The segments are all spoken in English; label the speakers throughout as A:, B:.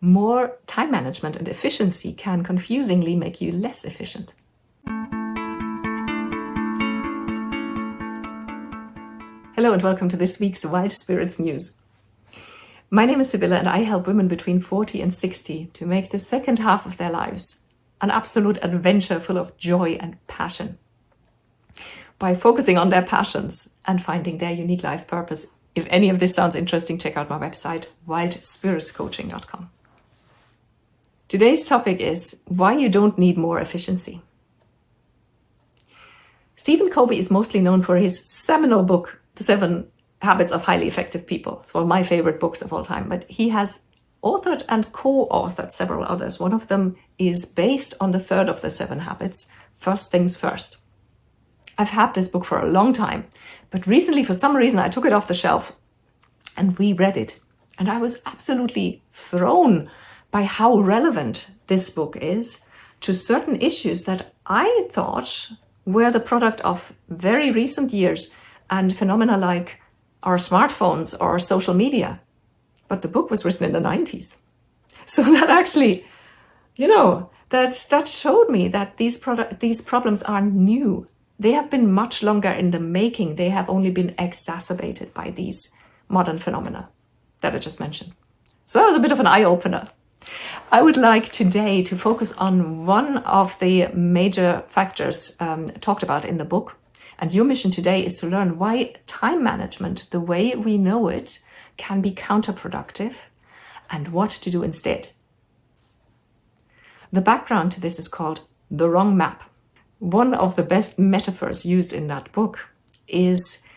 A: more time management and efficiency can confusingly make you less efficient. Hello and welcome to this week's Wild Spirits News. My name is Sibylla and I help women between 40 and 60 to make the second half of their lives an absolute adventure full of joy and passion. By focusing on their passions and finding their unique life purpose. If any of this sounds interesting, check out my website, wildspiritscoaching.com. Today's topic is why you don't need more efficiency. Stephen Covey is mostly known for his seminal book, The 7 Habits of Highly Effective People. It's one of my favorite books of all time, but he has authored and co-authored several others. One of them is based on the third of the 7 habits, First Things First. I've had this book for a long time, but recently for some reason I took it off the shelf and reread it. And I was absolutely thrown by how relevant this book is to certain issues that I thought were the product of very recent years and phenomena like our smartphones or social media. But the book was written in the 90s. So that actually, that showed me that these problems are new. They have been much longer in the making. They have only been exacerbated by these modern phenomena that I just mentioned. So that was a bit of an eye-opener. I would like today to focus on one of the major factors talked about in the book. And your mission today is to learn why time management, the way we know it, can be counterproductive and what to do instead. The background to this is called the wrong map. One of the best metaphors used in that book is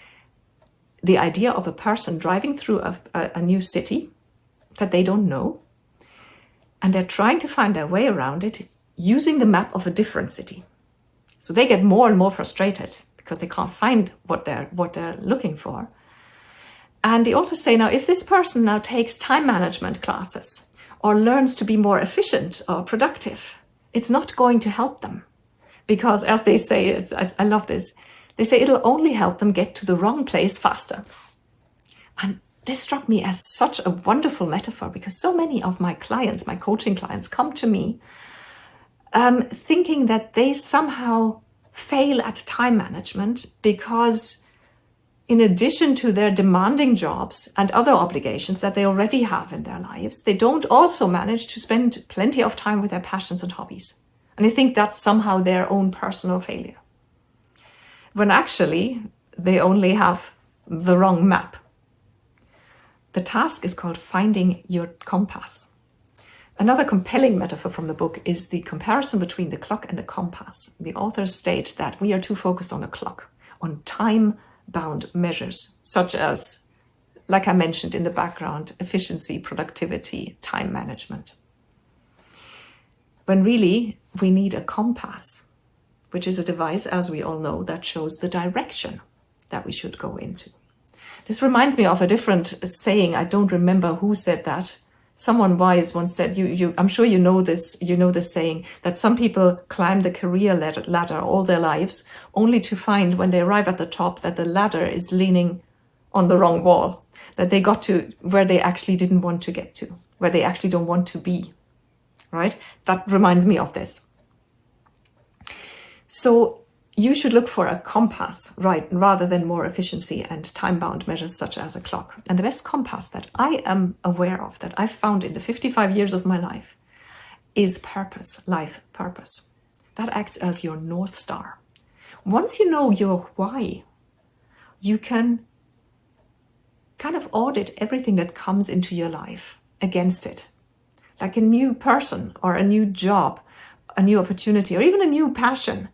A: the idea of a person driving through a new city that they don't know, and they're trying to find their way around it using the map of a different city. So they get more and more frustrated because they can't find what they're looking for. And the authors say, now, if this person now takes time management classes or learns to be more efficient or productive, it's not going to help them. Because as they say, I love this, they say it'll only help them get to the wrong place faster. And this struck me as such a wonderful metaphor because so many of my clients, my coaching clients, come to me thinking that they somehow fail at time management because in addition to their demanding jobs and other obligations that they already have in their lives, they don't also manage to spend plenty of time with their passions and hobbies. And I think that's somehow their own personal failure. When actually, they only have the wrong map. The task is called finding your compass. Another compelling metaphor from the book is the comparison between the clock and the compass. The authors state that we are too focused on a clock, on time-bound measures, such as, like I mentioned in the background, efficiency, productivity, time management. When really, we need a compass, which is a device, as we all know, that shows the direction that we should go into. This reminds me of a different saying. I don't remember who said that. Someone wise once said, I'm sure you know this saying, that some people climb the career ladder all their lives, only to find when they arrive at the top that the ladder is leaning on the wrong wall, that they got to where they actually didn't want to get to, where they actually don't want to be. Right? That reminds me of this. So you should look for a compass, right, rather than more efficiency and time-bound measures such as a clock. And the best compass that I am aware of, that I've found in the 55 years of my life, is purpose, life purpose. That acts as your North Star. Once you know your why, you can kind of audit everything that comes into your life against it. Like a new person or a new job, a new opportunity, or even a new passion,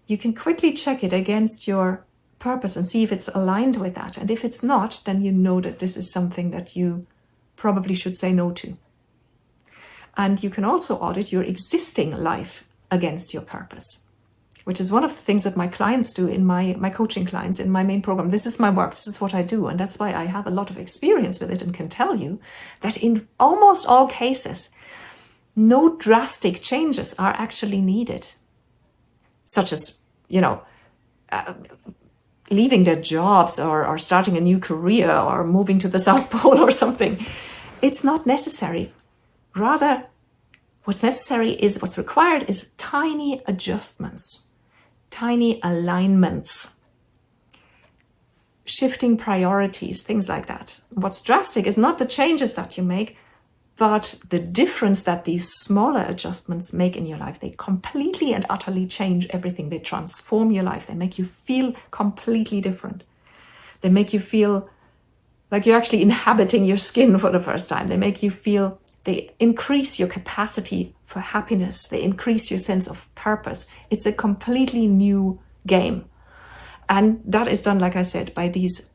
A: you can quickly check it against your purpose and see if it's aligned with that. And if it's not, then you know that this is something that you probably should say no to. And you can also audit your existing life against your purpose, which is one of the things that my clients do in my coaching clients in my main program. This is my work. This is what I do. And that's why I have a lot of experience with it and can tell you that in almost all cases, no drastic changes are actually needed, such as, leaving their jobs or starting a new career or moving to the South Pole or something. It's not necessary. Rather, what's required is tiny adjustments, tiny alignments, shifting priorities, things like that. What's drastic is not the changes that you make, but the difference that these smaller adjustments make in your life. They completely and utterly change everything. They transform your life. They make you feel completely different. They make you feel like you're actually inhabiting your skin for the first time. They increase your capacity for happiness. They increase your sense of purpose. It's a completely new game. And that is done, like I said, by these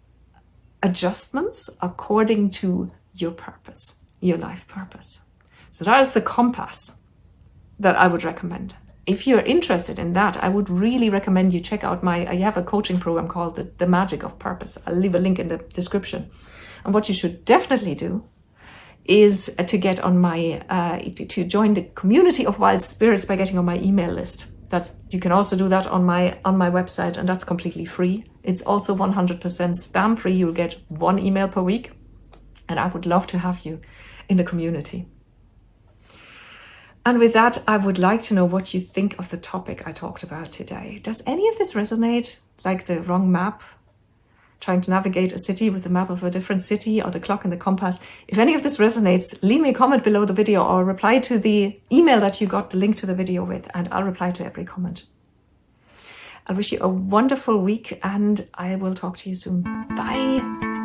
A: adjustments according to your purpose, your life purpose. So that is the compass that I would recommend. If you're interested in that, I would really recommend you check out I have a coaching program called The Magic of Purpose. I'll leave a link in the description. And what you should definitely do is to get on to join the community of wild spirits by getting on my email list. You can also do that on my website, and that's completely free. It's also 100% spam free. You'll get 1 email per week, and I would love to have you in the community. And with that, I would like to know what you think of the topic I talked about today. Does any of this resonate? Like the wrong map? Trying to navigate a city with the map of a different city, or the clock and the compass. If any of this resonates, leave me a comment below the video or reply to the email that you got the link to the video with, and I'll reply to every comment. I wish you a wonderful week, and I will talk to you soon. Bye.